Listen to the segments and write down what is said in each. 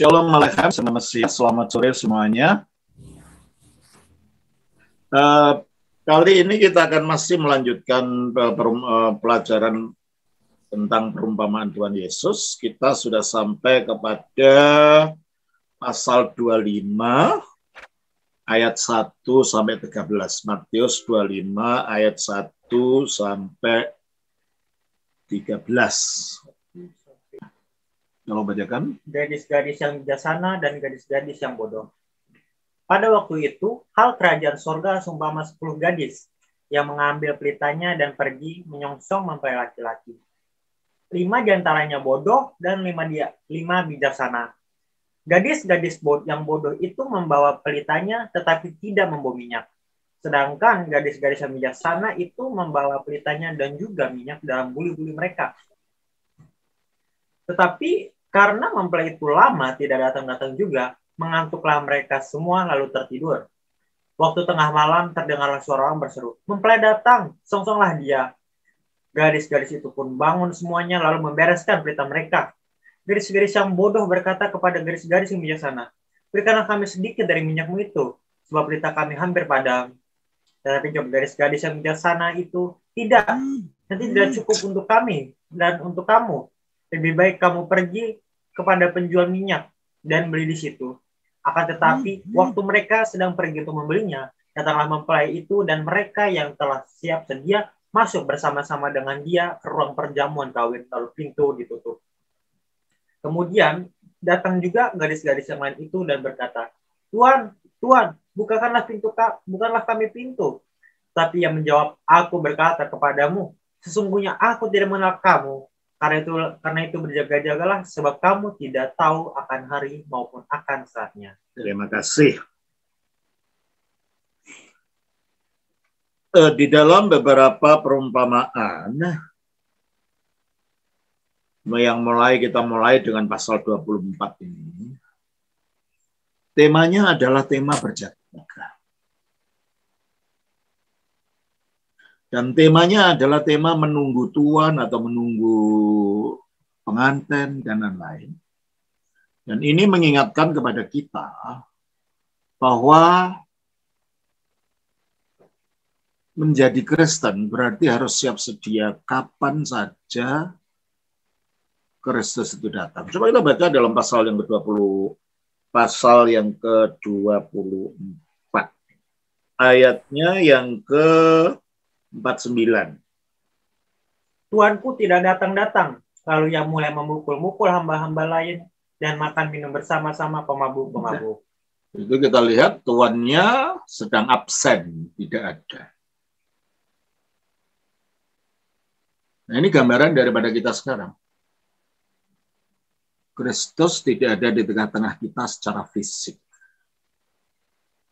Shalom Aleichem, selamat sore semuanya. Kali ini kita akan masih melanjutkan pelajaran tentang perumpamaan Tuhan Yesus. Kita sudah sampai kepada pasal 25 ayat 1 sampai 13. Matius 25 ayat 1 sampai 13. Kalau bacakan, gadis-gadis yang bijaksana dan gadis-gadis yang bodoh. Pada waktu itu, hal kerajaan sorga seumpama 10 gadis yang mengambil pelitanya dan pergi menyongsong mempelai laki-laki. 5 diantaranya bodoh dan 5 bijaksana. Gadis-gadis yang bodoh itu membawa pelitanya tetapi tidak membawa minyak. Sedangkan gadis-gadis yang bijaksana itu membawa pelitanya dan juga minyak dalam buli-buli mereka. Tetapi karena mempelai itu lama tidak datang-datang juga, mengantuklah mereka semua lalu tertidur. Waktu tengah malam terdengarlah suara orang berseru, "Mempelai datang, songsonglah dia." Gadis-gadis itu pun bangun semuanya lalu membereskan pelita mereka. Gadis-gadis yang bodoh berkata kepada gadis-gadis yang bijaksana, "Berikanlah kami sedikit dari minyakmu itu, sebab pelita kami hampir padam." Tetapi jawab gadis-gadis yang bijaksana itu, "Tidak, nanti tidak cukup untuk kami dan untuk kamu. Lebih baik kamu pergi kepada penjual minyak dan beli di situ." Akan tetapi, waktu mereka sedang pergi untuk membelinya, datanglah mempelai itu dan mereka yang telah siap sedia masuk bersama-sama dengan dia ke ruang perjamuan kawin, lalu pintu ditutup. Kemudian datang juga gadis-gadis yang lain itu dan berkata, "Tuan, Tuan, bukakanlah kami pintu." Tapi ia menjawab, "Aku berkata kepadamu, sesungguhnya aku tidak mengenal kamu. Karena itu berjaga-jagalah, sebab kamu tidak tahu akan hari maupun akan saatnya." Terima kasih. Di dalam beberapa perumpamaan yang kita mulai dengan pasal 24 ini, temanya adalah tema berjaga-jaga. Dan temanya adalah tema menunggu Tuhan atau menunggu pengantin dan lain-lain. Dan ini mengingatkan kepada kita bahwa menjadi Kristen berarti harus siap sedia kapan saja Kristus itu datang. Coba kita baca dalam pasal yang ke-24. Ayatnya yang ke-49. "Tuanku tidak datang-datang, lalu ia mulai memukul-mukul hamba-hamba lain dan makan minum bersama-sama pemabuk-pemabuk." Itu kita lihat tuannya sedang absen, tidak ada. Nah, ini gambaran daripada kita sekarang. Kristus tidak ada di tengah-tengah kita secara fisik.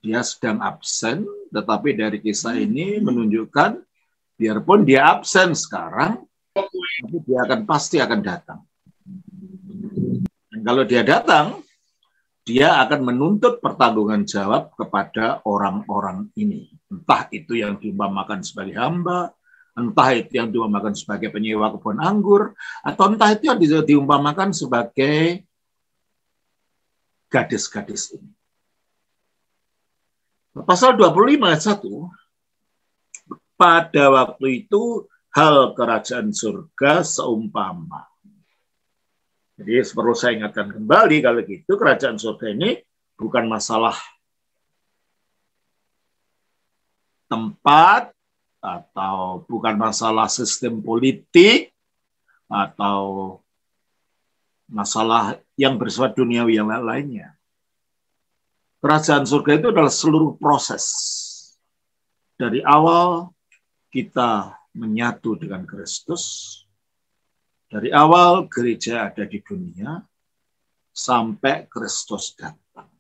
Dia sedang absen, tetapi dari kisah ini menunjukkan biarpun dia absen sekarang, tapi dia pasti akan datang. Dan kalau dia datang, dia akan menuntut pertanggungan jawab kepada orang-orang ini. Entah itu yang diumpamakan sebagai hamba, entah itu yang diumpamakan sebagai penyewa kebun anggur, atau entah itu yang diumpamakan sebagai gadis-gadis ini. Pasal 25 ayat 1, pada waktu itu hal kerajaan surga seumpama. Jadi perlu saya ingatkan kembali, kalau gitu kerajaan surga ini bukan masalah tempat, atau bukan masalah sistem politik, atau masalah yang bersifat duniawi yang lainnya. Kerajaan surga itu adalah seluruh proses. Dari awal kita menyatu dengan Kristus, dari awal gereja ada di dunia, sampai Kristus datang.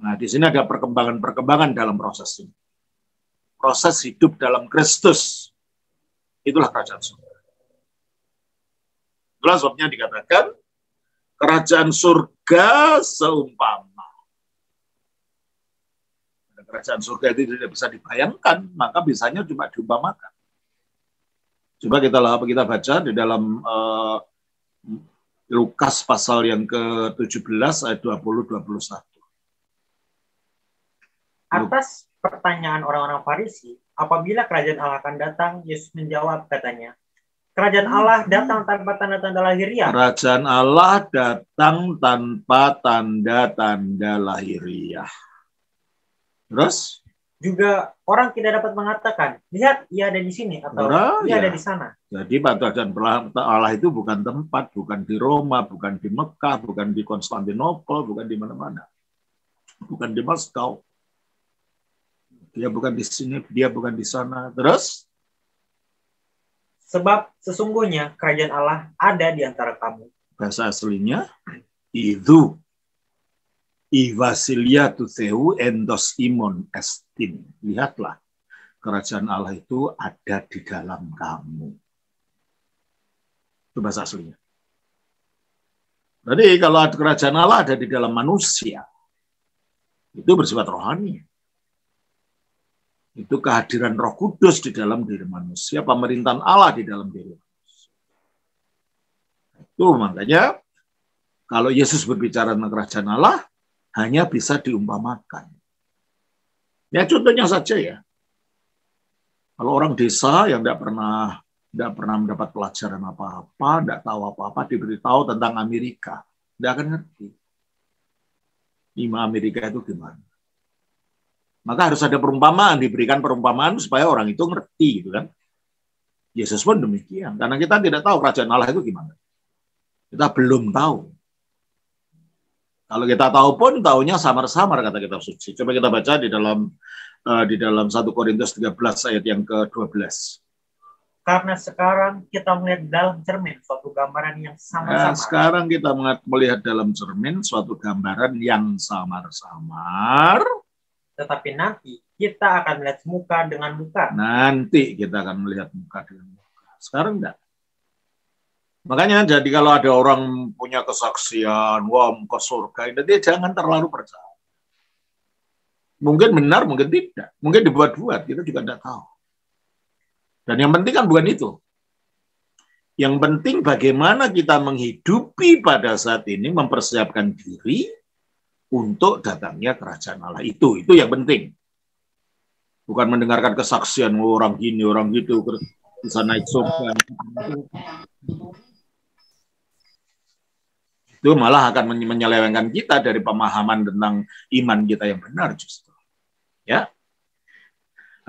Nah, di sini ada perkembangan-perkembangan dalam proses ini. Proses hidup dalam Kristus, itulah kerajaan surga. Itulah sebabnya dikatakan, kerajaan surga seumpama. Kerajaan surga itu tidak bisa dibayangkan, maka bisanya cuma diumpamakan. Coba kita baca di dalam Lukas pasal yang ke-17 ayat 20-21. Atas pertanyaan orang-orang Farisi, apabila kerajaan Allah akan datang, Yesus menjawab katanya, kerajaan Allah datang tanpa tanda-tanda lahiriah. Kerajaan Allah datang tanpa tanda-tanda lahiriah. Terus? Juga orang tidak dapat mengatakan, lihat ia ada di sini atau ia ada di sana. Jadi kerajaan Allah itu bukan tempat, bukan di Roma, bukan di Mekah, bukan di Konstantinopel, bukan di mana-mana. Bukan di Moskow. Dia bukan di sini, dia bukan di sana. Terus? Sebab sesungguhnya kerajaan Allah ada di antara kamu. Bahasa aslinya, itu. Ivasilia tu theu endos imon estin. Lihatlah, kerajaan Allah itu ada di dalam kamu. Itu bahasa aslinya. Jadi kalau kerajaan Allah ada di dalam manusia, itu bersifat rohani. Itu kehadiran Roh Kudus di dalam diri manusia, pemerintahan Allah di dalam diri manusia. Itu makanya kalau Yesus berbicara tentang kerajaan Allah, hanya bisa diumpamakan. Ya contohnya saja ya. Kalau orang desa yang tidak pernah mendapat pelajaran apa-apa, tidak tahu apa-apa, diberitahu tentang Amerika, tidak akan ngerti. Lima Amerika itu gimana? Maka harus ada perumpamaan, diberikan perumpamaan supaya orang itu ngerti, gitu kan? Yesus pun demikian, karena kita tidak tahu kerajaan Allah itu gimana. Kita belum tahu. Kalau kita tahu pun, tahunya samar-samar kata kitab suci. Coba kita baca di dalam 1 Korintus 13 ayat yang ke-12. Karena sekarang kita melihat dalam cermin suatu gambaran yang samar-samar. Sekarang kita melihat dalam cermin suatu gambaran yang samar-samar. Tetapi nanti kita akan melihat muka dengan muka. Nanti kita akan melihat muka dengan muka. Sekarang enggak. Makanya jadi kalau ada orang punya kesaksian, wah ke surga, dia jangan terlalu percaya. Mungkin benar, mungkin tidak. Mungkin dibuat-buat, kita juga tidak tahu. Dan yang penting kan bukan itu. Yang penting bagaimana kita menghidupi pada saat ini, mempersiapkan diri untuk datangnya kerajaan Allah. Itu yang penting. Bukan mendengarkan kesaksian orang gini, orang gitu, bisa naik surga. Itu malah akan menyelewengkan kita dari pemahaman tentang iman kita yang benar justru. Ya.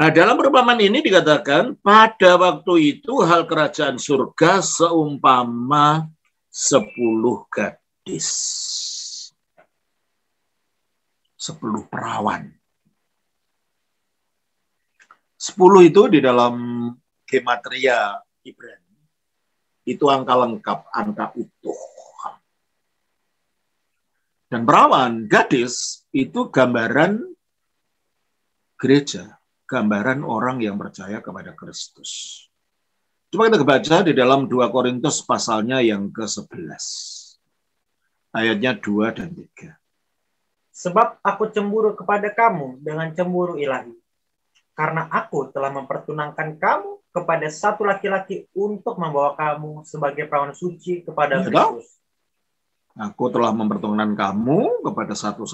Nah, dalam perumpamaan ini dikatakan pada waktu itu hal kerajaan surga seumpama 10 gadis. 10 perawan. 10 itu di dalam gematria Ibrani. Itu angka lengkap, angka utuh. Dan perawan, gadis, itu gambaran gereja. Gambaran orang yang percaya kepada Kristus. Coba kita baca di dalam 2 Korintus pasalnya yang ke-11. Ayatnya 2 dan 3. Sebab aku cemburu kepada kamu dengan cemburu ilahi. Karena aku telah mempertunangkan kamu kepada satu laki-laki untuk membawa kamu sebagai perawan suci kepada Kristus. Aku telah mempertemukan kamu kepada satu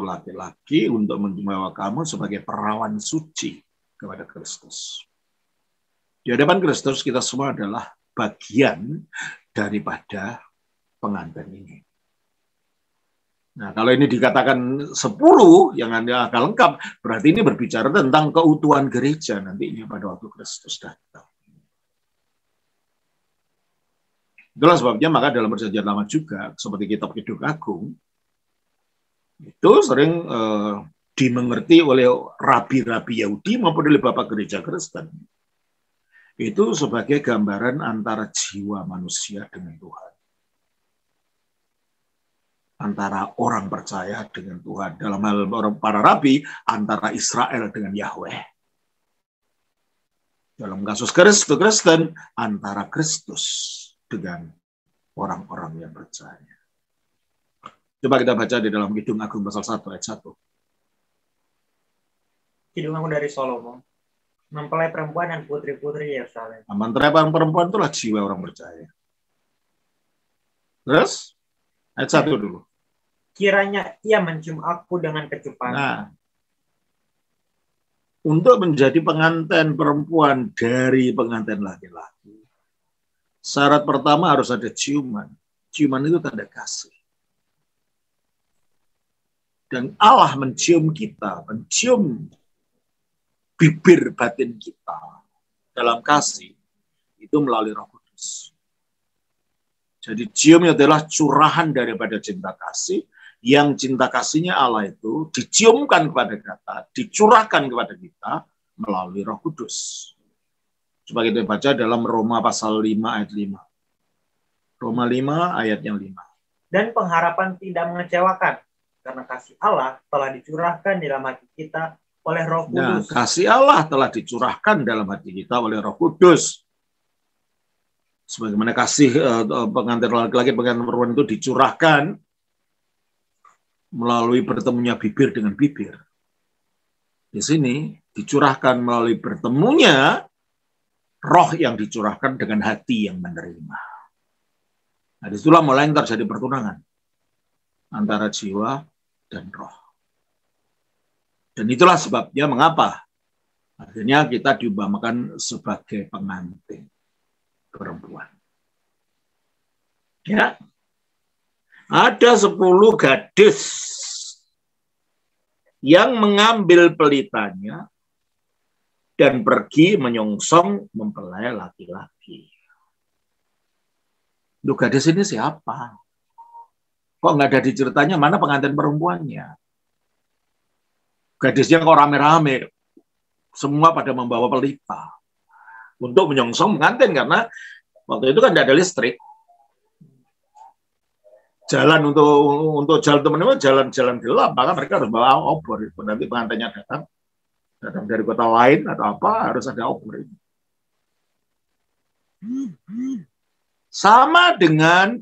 laki-laki untuk membawa kamu sebagai perawan suci kepada Kristus. Di hadapan Kristus kita semua adalah bagian daripada pengantin ini. Nah, kalau ini dikatakan 10 yang agak lengkap, berarti ini berbicara tentang keutuhan gereja nantinya pada waktu Kristus datang. Itulah sebabnya maka dalam Perjanjian Lama juga seperti kitab Kidung Agung itu sering dimengerti oleh rabi-rabi Yahudi maupun oleh Bapak Gereja Kristen itu sebagai gambaran antara jiwa manusia dengan Tuhan, antara orang percaya dengan Tuhan, dalam hal para rabi antara Israel dengan Yahweh, dalam kasus Kristen antara Kristus dengan orang-orang yang percaya. Coba kita baca di dalam Kidung Agung pasal 1 ayat 1. Kidung Agung dari Salomo. Mempelai perempuan dan putri-putri Yerusalem. Mempelai perempuan itulah jiwa orang percaya. Terus ayat 1 dulu. Kiranya ia mencium aku dengan kecupan. Nah, untuk menjadi pengantin perempuan dari pengantin laki-laki, syarat pertama harus ada ciuman. Ciuman itu tanda kasih. Dan Allah mencium kita, mencium bibir batin kita dalam kasih, itu melalui Roh Kudus. Jadi cium adalah curahan daripada cinta kasih, yang cinta kasihnya Allah itu diciumkan kepada kita, dicurahkan kepada kita melalui Roh Kudus. Coba kita baca dalam Roma pasal 5 ayat 5. Roma 5 ayat yang 5. Dan pengharapan tidak mengecewakan, karena kasih Allah telah dicurahkan dalam hati kita oleh Roh Kudus. Nah, kasih Allah telah dicurahkan dalam hati kita oleh Roh Kudus. Sebagaimana kasih pengantin laki-laki, pengantin perempuan itu dicurahkan melalui bertemunya bibir dengan bibir. Di sini dicurahkan melalui bertemunya roh yang dicurahkan dengan hati yang menerima. Nah, disitulah mulai terjadi pertunangan antara jiwa dan roh. Dan itulah sebabnya mengapa akhirnya kita diumpamakan sebagai pengantin perempuan. Ya, ada 10 gadis yang mengambil pelitanya dan pergi menyongsong mempelai laki-laki. Lu gadis ini siapa? Kok nggak ada di ceritanya mana pengantin perempuannya? Gadisnya kok rame-rame, semua pada membawa pelita untuk menyongsong pengantin, karena waktu itu kan tidak ada listrik. Jalan untuk jalan teman-teman, jalan gelap, maka mereka harus bawa obor. Nanti pengantinnya datang dari kota lain atau apa, harus ada obor ini. Sama dengan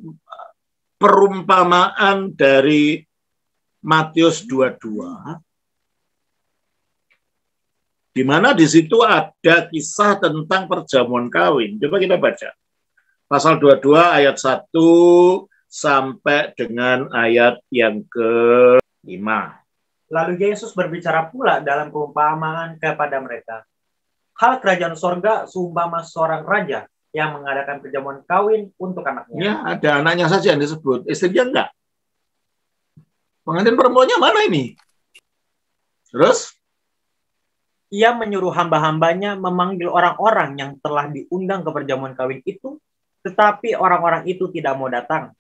perumpamaan dari Matius 22, di mana di situ ada kisah tentang perjamuan kawin. Coba kita baca. Pasal 22 ayat 1 sampai dengan ayat yang ke-5. Lalu Yesus berbicara pula dalam perumpamaan kepada mereka. Hal kerajaan sorga seumpama seorang raja yang mengadakan perjamuan kawin untuk anaknya. Ya, ada anaknya saja yang disebut. Istrinya enggak. Pengantin perempuannya mana ini? Terus? Ia menyuruh hamba-hambanya memanggil orang-orang yang telah diundang ke perjamuan kawin itu, tetapi orang-orang itu tidak mau datang.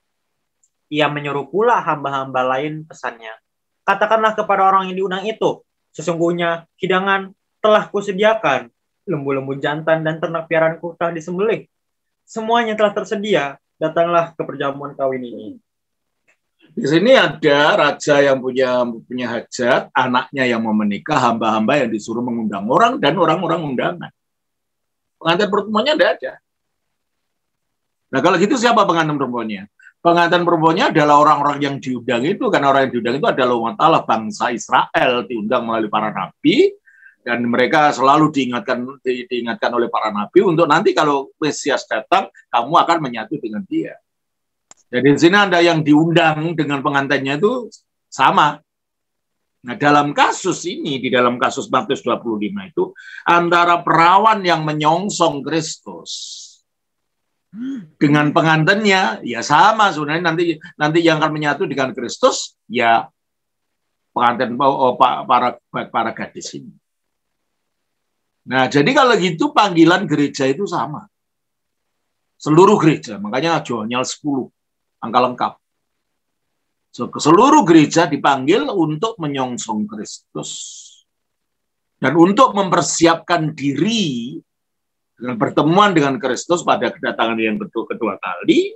Ia menyuruh pula hamba-hamba lain pesannya. Katakanlah kepada orang yang diundang itu, sesungguhnya hidangan telah kusediakan, lembu-lembu jantan dan ternak piaraanku telah disembelih. Semuanya telah tersedia, datanglah ke perjamuan kawin ini. Di sini ada raja yang punya hajat, anaknya yang mau menikah, hamba-hamba yang disuruh mengundang orang, dan orang-orang undangan. Pengantin perempuannya tidak ada. Nah, kalau gitu siapa pengantin perempuannya? Pengantin perempuannya adalah orang-orang yang diundang itu, karena orang yang diundang itu adalah umat Allah, bangsa Israel, diundang melalui para nabi, dan mereka selalu diingatkan oleh para nabi untuk nanti kalau Mesias datang, kamu akan menyatu dengan dia. Jadi di sini ada yang diundang dengan pengantinnya itu sama. Nah, dalam kasus ini, di dalam kasus Matius 25 itu, antara perawan yang menyongsong Kristus dengan pengantinnya, ya sama sebenarnya, nanti yang akan menyatu dengan Kristus, ya pengantin para gadis ini. Nah, jadi kalau gitu panggilan gereja itu sama. Seluruh gereja, makanya Johannes 10. Angka lengkap. Seluruh gereja dipanggil untuk menyongsong Kristus dan untuk mempersiapkan diri dengan pertemuan dengan Kristus pada kedatangan yang kedua kali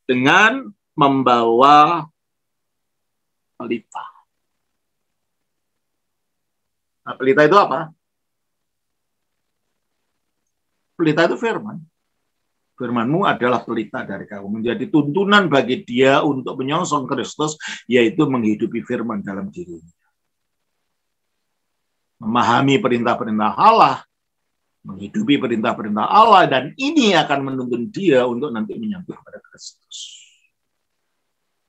dengan membawa pelita. Nah, pelita itu apa? Pelita itu firman. Firman-Mu adalah pelita dari kamu, menjadi tuntunan bagi dia untuk menyongsong Kristus, yaitu menghidupi firman dalam dirinya. Memahami perintah-perintah Allah, menghidupi perintah-perintah Allah, dan ini akan menuntun dia untuk nanti menyambut kepada Kristus.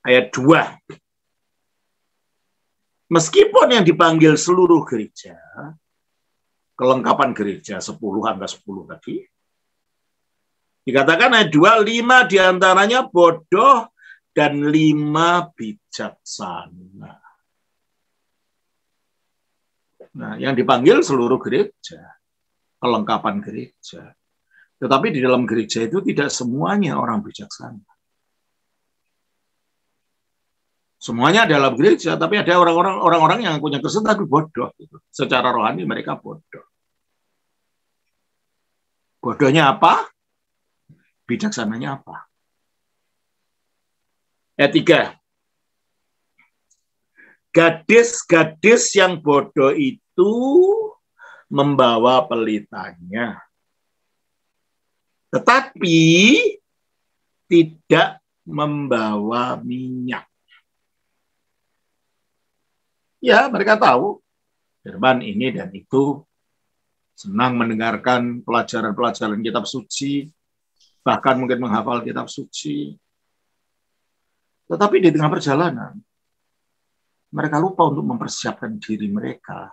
ayat 2. Meskipun yang dipanggil seluruh gereja, kelengkapan gereja 10 angka 10 tadi, dikatakan ayat 2, 5 diantaranya bodoh dan 5 bijaksana. Nah, yang dipanggil seluruh gereja, kelengkapan gereja. Tetapi di dalam gereja itu tidak semuanya orang bijaksana. Semuanya dalam gereja, tapi ada orang-orang yang punya Kristen tapi bodoh. Gitu. Secara rohani mereka bodoh. Bodohnya apa? Bijaksananya apa? Ayat 3. Gadis-gadis yang bodoh itu membawa pelitanya, tetapi tidak membawa minyak. Ya, mereka tahu firman ini dan itu, senang mendengarkan pelajaran-pelajaran kitab suci, bahkan mungkin menghafal kitab suci. Tetapi di tengah perjalanan, mereka lupa untuk mempersiapkan diri mereka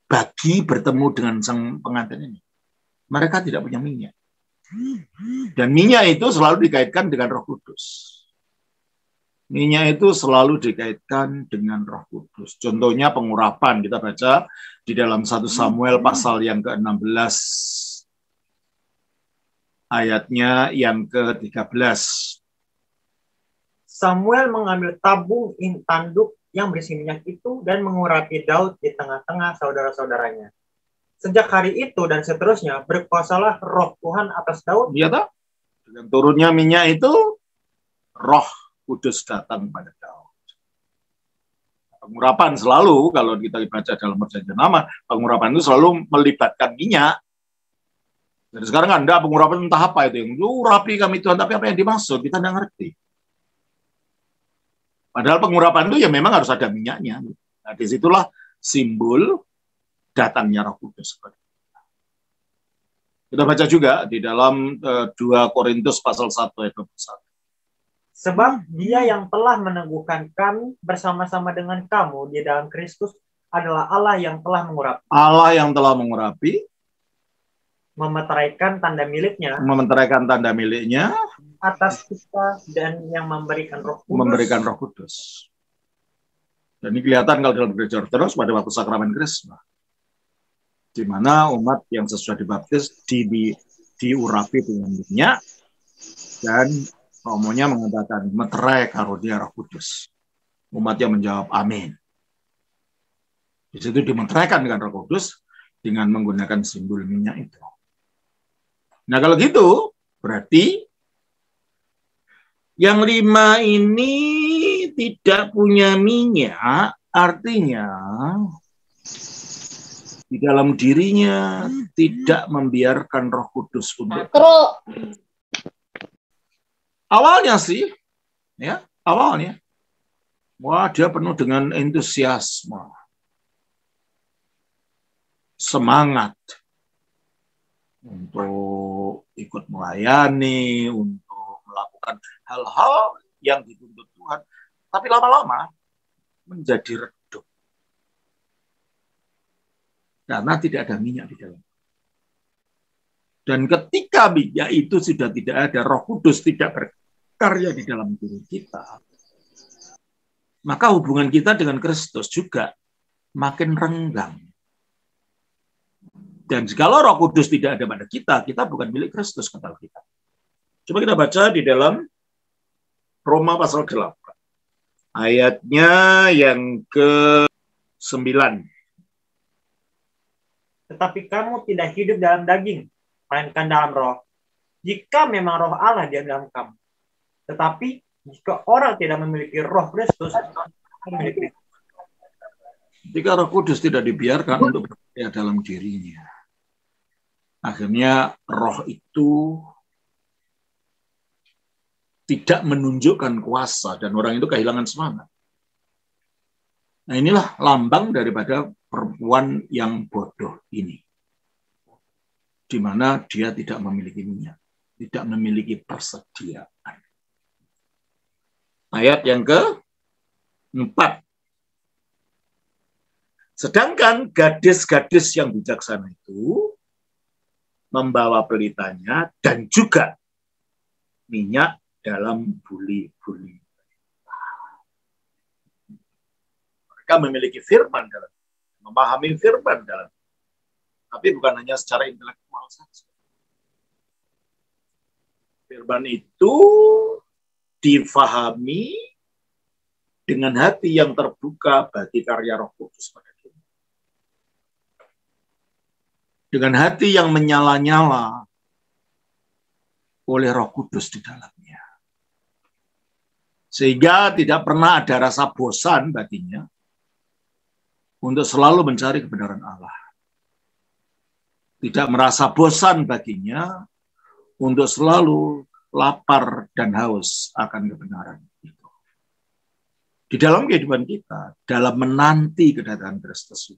bagi bertemu dengan sang pengantin ini. Mereka tidak punya minyak. Dan minyak itu selalu dikaitkan dengan Roh Kudus. Minyak itu selalu dikaitkan dengan Roh Kudus. Contohnya pengurapan, kita baca di dalam 1 Samuel pasal yang ke-16, ayatnya yang ke-13. Samuel mengambil tabung tanduk yang berisi minyak itu dan mengurapi Daud di tengah-tengah saudara-saudaranya. Sejak hari itu dan seterusnya berkuasalah Roh Tuhan atas Daud. Iya toh? Dengan turunnya minyak itu, Roh Kudus datang pada Daud. Pengurapan selalu, kalau kita baca dalam Perjanjian Lama, pengurapan itu selalu melibatkan minyak. Jadi sekarang Anda pengurapan entah apa itu, yang urapi kami Tuhan, tapi apa yang dimaksud kita tidak ngerti. Padahal pengurapan itu ya memang harus ada minyaknya. Nah, disitulah simbol datangnya Roh Kudus. Kita baca juga di dalam 2 Korintus pasal 1 ayat 21. Sebab Dia yang telah meneguhkan kami bersama-sama dengan kamu di dalam Kristus adalah Allah yang telah mengurapi. Allah yang telah mengurapi, memeteraikan tanda miliknya atas kita dan yang memberikan Roh Kudus. Dan ini kelihatan kalau dalam gereja Ortodoks pada waktu sakramen Krisma, di mana umat yang sesudah dibaptis diurapi dengan minyak, dan romonya mengatakan meterai karunia Roh Kudus. Umatnya menjawab amin. Di situ dimeteraikan dengan Roh Kudus dengan menggunakan simbol minyak itu. Nah, kalau gitu berarti yang 5 ini tidak punya minyak, artinya di dalam dirinya tidak membiarkan Roh Kudus untuk. Awalnya sih, ya, awalnya, wah dia penuh dengan entusiasme, semangat untuk ikut melayani, untuk melakukan hal-hal yang dituntut Tuhan, tapi lama-lama menjadi redup karena tidak ada minyak di dalam. Dan ketika minyak itu sudah tidak ada, Roh Kudus tidak berkarya di dalam diri kita, maka hubungan kita dengan Kristus juga makin renggang. Dan jikalau Roh Kudus tidak ada pada kita, kita bukan milik Kristus, kata kita. Coba kita baca di dalam Roma pasal 8. Ayatnya yang ke-9. Tetapi kamu tidak hidup dalam daging, melainkan dalam Roh. Jika memang Roh Allah diam dalam kamu. Tetapi jika orang tidak memiliki Roh Kristus, memiliki. Jika Roh Kudus tidak dibiarkan untuk berada dalam dirinya, akhirnya Roh itu tidak menunjukkan kuasa dan orang itu kehilangan semangat. Nah, inilah lambang daripada perempuan yang bodoh ini, di mana dia tidak memiliki minyak, tidak memiliki persediaan. Ayat yang ke-4. Sedangkan gadis-gadis yang bijaksana itu membawa pelitanya dan juga minyak dalam buli-buli. Mereka memiliki firman dalam, memahami firman dalam, tapi bukan hanya secara intelektual saja. Firman itu difahami dengan hati yang terbuka bagi karya Roh Kudus pada diri. Dengan hati yang menyala-nyala oleh Roh Kudus di dalamnya. Sehingga tidak pernah ada rasa bosan baginya untuk selalu mencari kebenaran Allah. Tidak merasa bosan baginya untuk selalu lapar dan haus akan kebenaran itu. Di dalam kehidupan kita, dalam menanti kedatangan Kristus.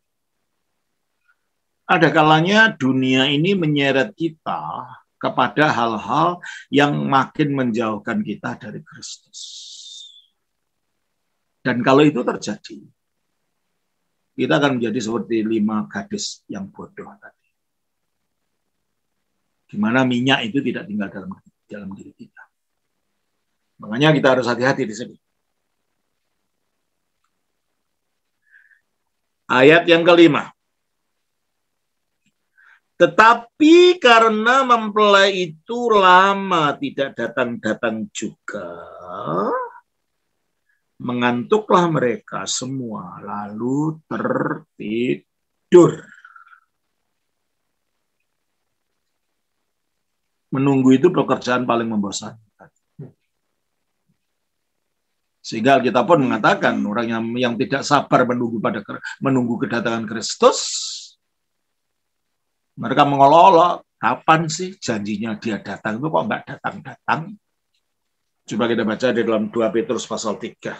Ada kalanya dunia ini menyeret kita kepada hal-hal yang makin menjauhkan kita dari Kristus. Dan kalau itu terjadi, kita akan menjadi seperti 5 gadis yang bodoh tadi. Di mana minyak itu tidak tinggal dalam diri kita. Makanya kita harus hati-hati di sini. Ayat yang ke-5. Tetapi karena mempelai itu lama tidak datang-datang juga, mengantuklah mereka semua lalu tertidur. Menunggu itu pekerjaan paling membosankan. Sehingga kita pun mengatakan orang yang tidak sabar menunggu kedatangan Kristus, mereka mengolok-olok, kapan sih janjinya dia datang, itu kok nggak datang-datang. Coba kita baca di dalam 2 Petrus pasal 3.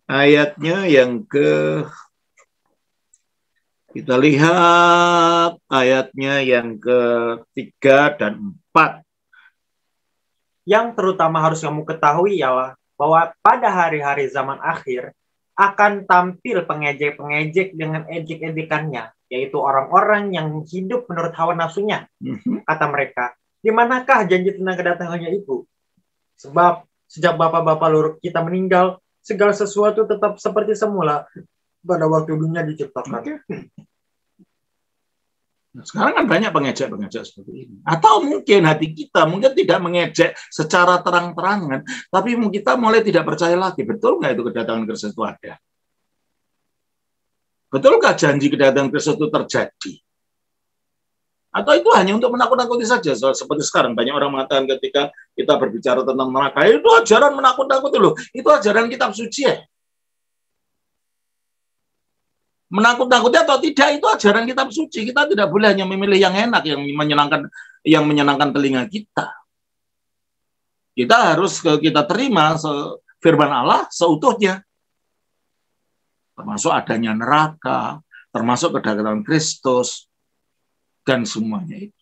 Ayatnya yang kita lihat ayatnya yang ke-3 dan 4. Yang terutama harus kamu ketahui ialah bahwa pada hari-hari zaman akhir akan tampil pengejek-pengejek dengan ejek-ejekannya, yaitu orang-orang yang hidup menurut hawa nafsunya. Kata mereka, di manakah janji tentang kedatangannya itu? Sebab sejak bapak-bapak leluhur kita meninggal, segala sesuatu tetap seperti semula pada waktu dunia diciptakan. Nah, sekarang kan banyak pengejek-pengejek seperti ini. Atau mungkin hati kita mungkin tidak mengejek secara terang-terangan, tapi kita mulai tidak percaya lagi. Betul nggak itu kedatangan Kristus itu ada? Betulkah janji kedatangan Kristus itu terjadi? Atau itu hanya untuk menakut-nakuti saja? Seperti sekarang banyak orang mengatakan ketika kita berbicara tentang neraka, itu ajaran menakut-nakuti loh. Itu ajaran kitab suci ya. Menakut-nakuti atau tidak itu ajaran kitab suci. Kita tidak boleh hanya memilih yang enak, yang menyenangkan telinga kita. Kita harus kita terima firman Allah seutuhnya. Termasuk adanya neraka, termasuk kedatangan Kristus, dan semuanya itu.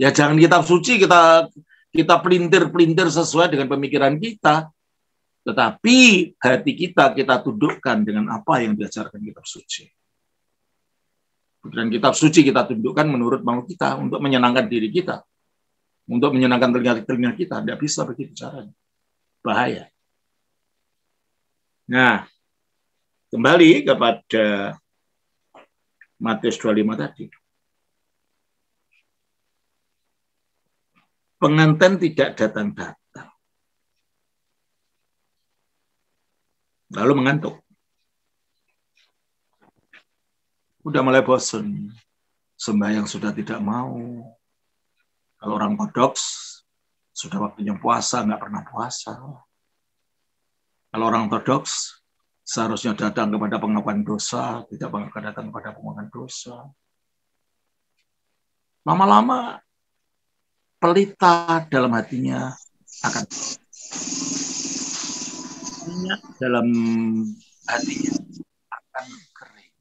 Ya jangan kitab suci kita pelintir-pelintir sesuai dengan pemikiran kita. Tetapi hati kita tundukkan dengan apa yang diajarkan kitab suci. Dan kitab suci kita tundukkan menurut mau kita untuk menyenangkan diri kita. Untuk menyenangkan telinga kita. Tidak bisa begitu caranya. Bahaya. Nah, kembali kepada Matius 25 tadi. Pengantin tidak datang-datang. Lalu mengantuk. Udah mulai bosan. Sembahyang sudah tidak mau. Kalau orang ortodoks, sudah waktunya puasa, nggak pernah puasa. Kalau orang ortodoks, seharusnya datang kepada pengakuan dosa, tidak datang kepada pengakuan dosa. Lama-lama, pelita dalam hatinya akan dalam hatinya akan kering.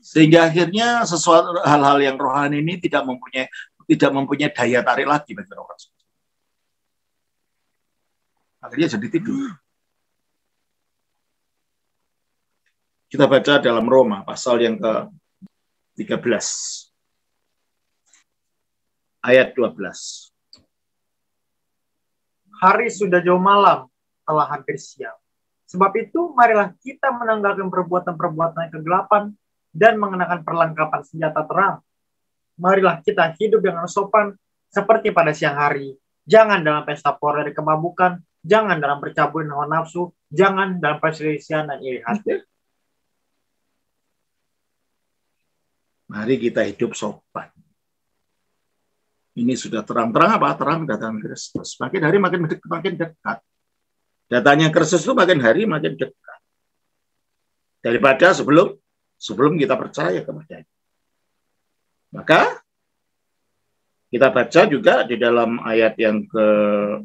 Sehingga akhirnya sesuatu hal-hal yang rohani ini tidak mempunyai daya tarik lagi bagi orang. Akhirnya jadi tidur. Kita baca dalam Roma pasal yang ke-13 ayat 12. Hari sudah jauh malam, telah hampir siang. Sebab itu, marilah kita menanggalkan perbuatan-perbuatan kegelapan dan mengenakan perlengkapan senjata terang. Marilah kita hidup dengan sopan seperti pada siang hari. Jangan dalam pesta pora dan kemabukan, jangan dalam percabulan hawa nafsu, jangan dalam perselisihan dan iri hati. Mari kita hidup sopan. Ini sudah terang-terang apa? Terang datang Kristus. Makin hari makin dekat. Datangnya Kristus itu makin hari makin dekat. Daripada sebelum kita percaya kepadanya. Maka kita baca juga di dalam ayat yang ke-10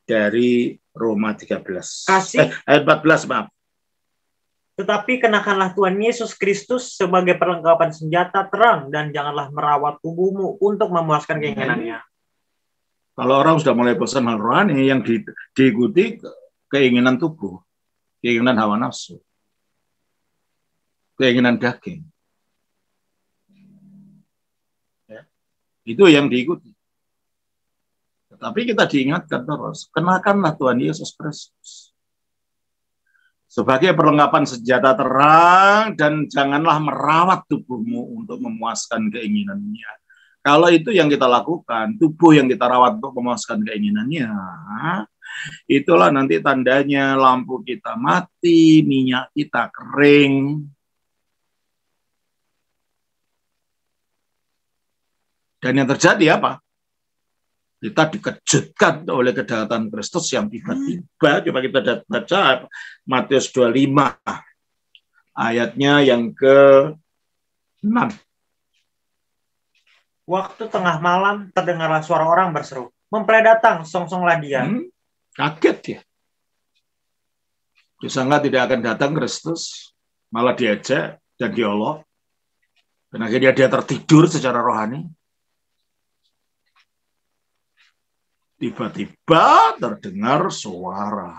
dari Roma 13. Ayat 14, maaf. Tetapi kenakanlah Tuhan Yesus Kristus sebagai perlengkapan senjata terang dan janganlah merawat tubuhmu untuk memuaskan keinginannya. Kalau orang sudah mulai bosan hal rohani, yang diikuti keinginan tubuh, keinginan hawa nafsu, keinginan daging. Ya. Itu yang diikuti. Tetapi kita diingatkan terus, kenakanlah Tuhan Yesus Kristus sebagai perlengkapan senjata terang dan janganlah merawat tubuhmu untuk memuaskan keinginannya. Kalau itu yang kita lakukan, tubuh yang kita rawat untuk memuaskan keinginannya, itulah nanti tandanya lampu kita mati, minyak kita kering. Dan yang terjadi apa? Kita dikejutkan oleh kedatangan Kristus yang tiba-tiba. Coba kita baca Matius 25 ayatnya yang ke-6. Waktu tengah malam terdengarlah suara orang berseru, "Mempelai datang, songsonglah dia." Kaget ya. Disangka tidak akan datang Kristus, malah diajak dan diolok. Dan akhirnya dia tertidur secara rohani. Tiba-tiba terdengar suara.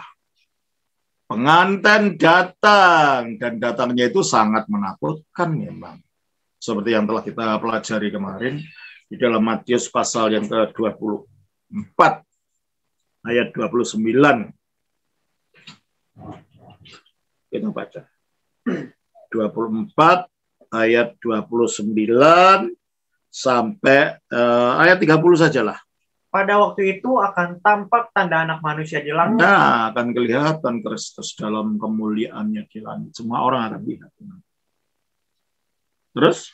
Pengantin datang, dan datangnya itu sangat menakutkan memang. Seperti yang telah kita pelajari kemarin di dalam Matius pasal yang ke-24 ayat 29. Kita baca. 24 ayat 29 sampai ayat 30 sajalah. Pada waktu itu akan tampak tanda anak manusia di langit. Nah, akan kelihatan Kristus dalam kemuliaannya di langit. Semua orang akan lihat. Terus?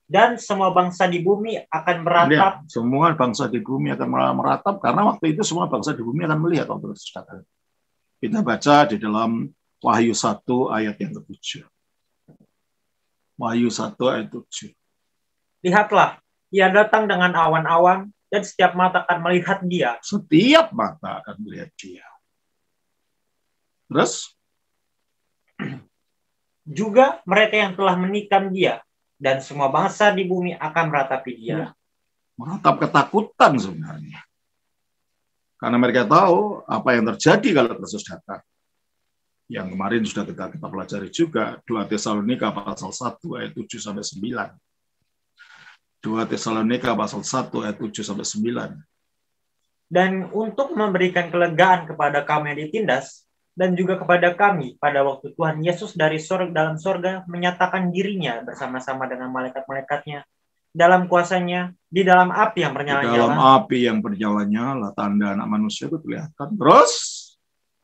Dan semua bangsa di bumi akan meratap. Ya, semua bangsa di bumi akan meratap, karena waktu itu semua bangsa di bumi akan melihat kalau Kristus datang. Kita baca di dalam Wahyu 1 ayat yang ke-7. Wahyu 1 ayat 7. Lihatlah, ia datang dengan awan-awan, dan setiap mata akan melihat dia. Setiap mata akan melihat dia. Terus? Juga mereka yang telah menikam dia, dan semua bangsa di bumi akan meratapi dia. Ya. Meratap ketakutan sebenarnya. Karena mereka tahu apa yang terjadi kalau Kristus datang. Yang kemarin sudah kita pelajari juga, 2 Tesalonika pasal 1 ayat 7 sampai 9. 2 Tesalonika pasal 1 ayat 7 sampai 9. Dan untuk memberikan kelegaan kepada kami yang ditindas, dan juga kepada kami pada waktu Tuhan Yesus dari dalam sorga menyatakan dirinya bersama-sama dengan malaikat-malaikatnya dalam kuasanya di dalam api yang bernyala-nyala. Di dalam api yang bernyala-nyala, tanda anak manusia itu kelihatan. Terus?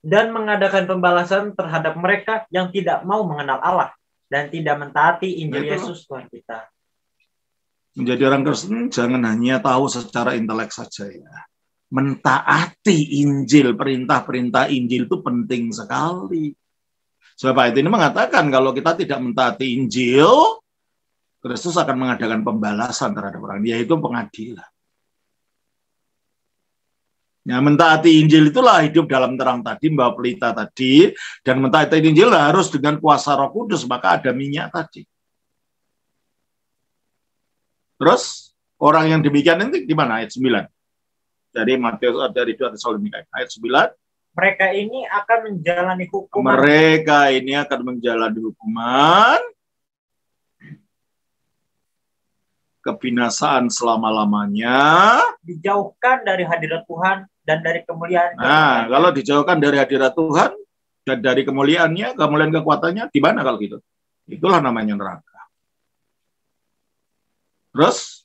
Dan mengadakan pembalasan terhadap mereka yang tidak mau mengenal Allah dan tidak mentaati Injil Yesus Tuhan kita. Menjadi orang Kristen jangan hanya tahu secara intelek saja ya. Mentaati Injil, perintah-perintah Injil itu penting sekali. Sebab itu ini mengatakan kalau kita tidak mentaati Injil, Kristus akan mengadakan pembalasan terhadap orang, yaitu pengadilan. Ya, mentaati Injil itulah hidup dalam terang tadi, Mbak Pelita tadi, dan mentaati Injil harus dengan kuasa Roh Kudus, maka ada minyak tadi. Terus orang yang demikian nanti di mana? Ayat 9. Dari Matius, dari 2 Tesalonika ayat 9. Mereka ini akan menjalani hukuman. Mereka ini akan menjalani hukuman kebinasaan selama-lamanya. Dijauhkan dari hadirat Tuhan dan dari kemuliaan. Nah, kalau dijauhkan dari hadirat Tuhan dan dari kemuliaannya, kemuliaan kekuatannya, di mana kalau gitu? Itulah namanya neraka. Terus?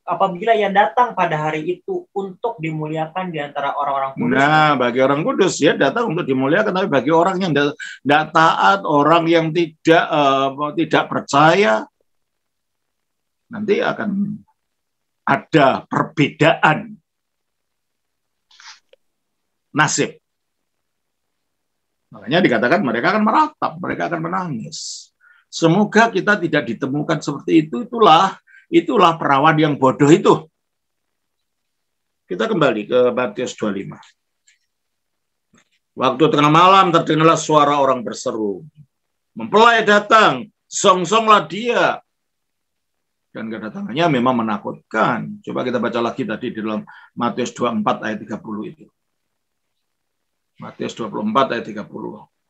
Apabila ia datang pada hari itu untuk dimuliakan di antara orang-orang kudus. Nah, bagi orang kudus ya datang untuk dimuliakan, tapi bagi orang yang tidak taat, orang yang tidak percaya, nanti akan ada perbedaan nasib. Makanya dikatakan mereka akan meratap, mereka akan menangis. Semoga kita tidak ditemukan seperti itu. Itulah perawan yang bodoh itu. Kita kembali ke Matius 25. Waktu tengah malam terdengarlah suara orang berseru. Mempelai datang, songsonglah dia. Dan kedatangannya memang menakutkan. Coba kita baca lagi tadi di dalam Matius 24 ayat 30 itu. Matius 24 ayat 30.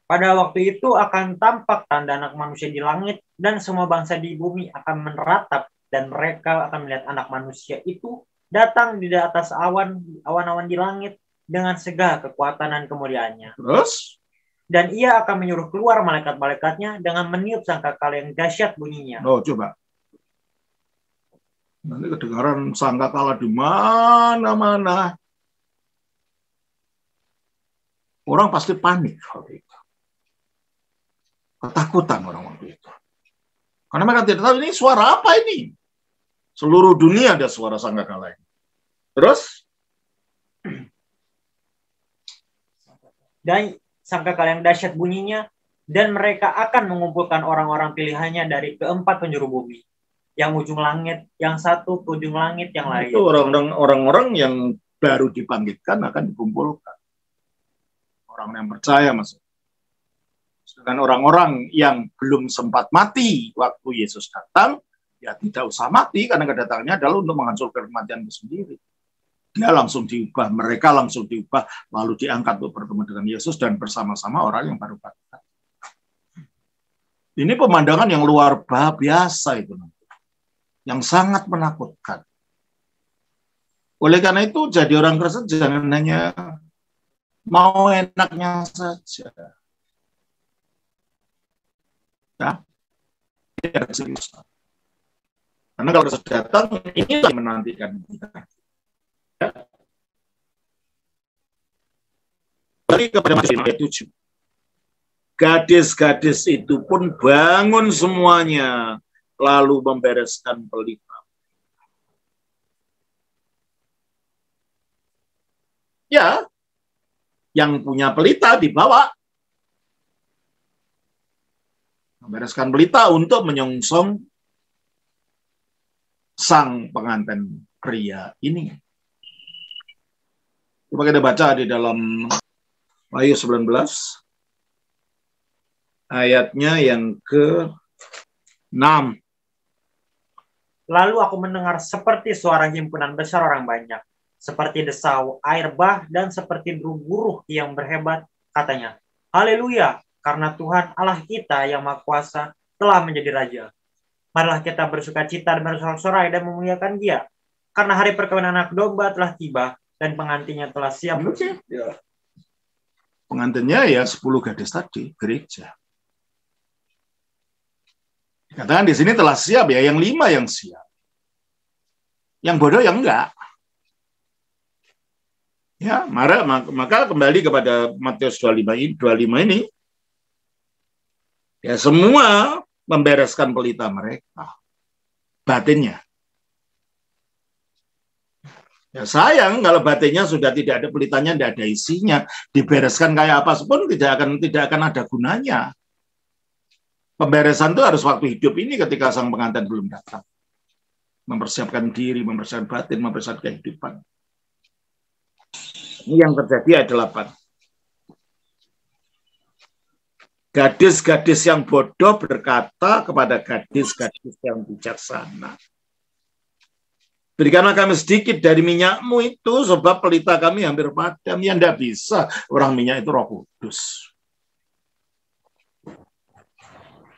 Pada waktu itu akan tampak tanda anak manusia di langit, dan semua bangsa di bumi akan meneratap, dan mereka akan melihat anak manusia itu datang di atas awan-awan di langit dengan segala kekuatan dan kemuliaannya. Terus? Dan ia akan menyuruh keluar malaikat-malaikatnya dengan meniup sangkakala yang dahsyat bunyinya. Oh, coba. Nanti kedengaran sangkakala di mana-mana. Orang pasti panik waktu itu. Ketakutan orang waktu itu. Karena mereka tidak tahu ini suara apa ini. Seluruh dunia ada suara sangkakala ini. Terus? Dan sangkakala yang dahsyat bunyinya, dan mereka akan mengumpulkan orang-orang pilihannya dari keempat penjuru bumi. Yang ujung langit, yang satu ke ujung langit yang lain. Itu orang-orang yang baru dibangkitkan akan dikumpulkan. Orang yang percaya maksudnya. Sedangkan orang-orang yang belum sempat mati waktu Yesus datang, ya tidak usah mati karena kedatangannya adalah untuk menghancurkan kematian itu sendiri. Dia langsung diubah, mereka langsung diubah, lalu diangkat untuk bertemu dengan Yesus dan bersama-sama orang yang baru bangkit. Ini pemandangan yang luar biasa itu, yang sangat menakutkan. Oleh karena itu, jadi orang Kristen jangan hanya mau enaknya saja. Ya, tidak serius. Karena kalau Yesus datang, inilah yang menantikan kita. Ya. Balik kepada Matius 7. Gadis-gadis itu pun bangun semuanya, lalu membereskan pelita. Ya, yang punya pelita dibawa. Membereskan pelita untuk menyongsong sang pengantin pria ini. Coba kita baca di dalam Wahyu 19 ayatnya yang ke-6. Lalu aku mendengar seperti suara himpunan besar orang banyak, seperti desau air bah dan seperti guruh yang berhebat, katanya, Haleluya, karena Tuhan Allah kita yang Maha Kuasa telah menjadi Raja. Marilah kita bersukacita dan bersorak-sorai dan memuliakan Dia, karena hari perkawinan anak domba telah tiba dan pengantinnya telah siap. Ya. Pengantinnya ya 10 gadis tadi, gereja. Katakan di sini telah siap ya, yang 5 yang siap. Yang bodoh yang enggak. Ya, maka kembali kepada Matius 25 ini. Ya, semua membereskan pelita mereka. Batinnya. Ya sayang kalau batinnya sudah tidak ada pelitanya, tidak ada isinya, dibereskan kayak apa pun tidak akan ada gunanya. Pemberesan itu harus waktu hidup ini ketika sang pengantin belum datang. Mempersiapkan diri, mempersiapkan batin, mempersiapkan kehidupan. Ini yang terjadi ayat 8. Gadis-gadis yang bodoh berkata kepada gadis-gadis yang bijaksana, berikanlah kami sedikit dari minyakmu itu, sebab pelita kami hampir padam. Ya, tidak bisa. Orang minyak itu Roh Kudus.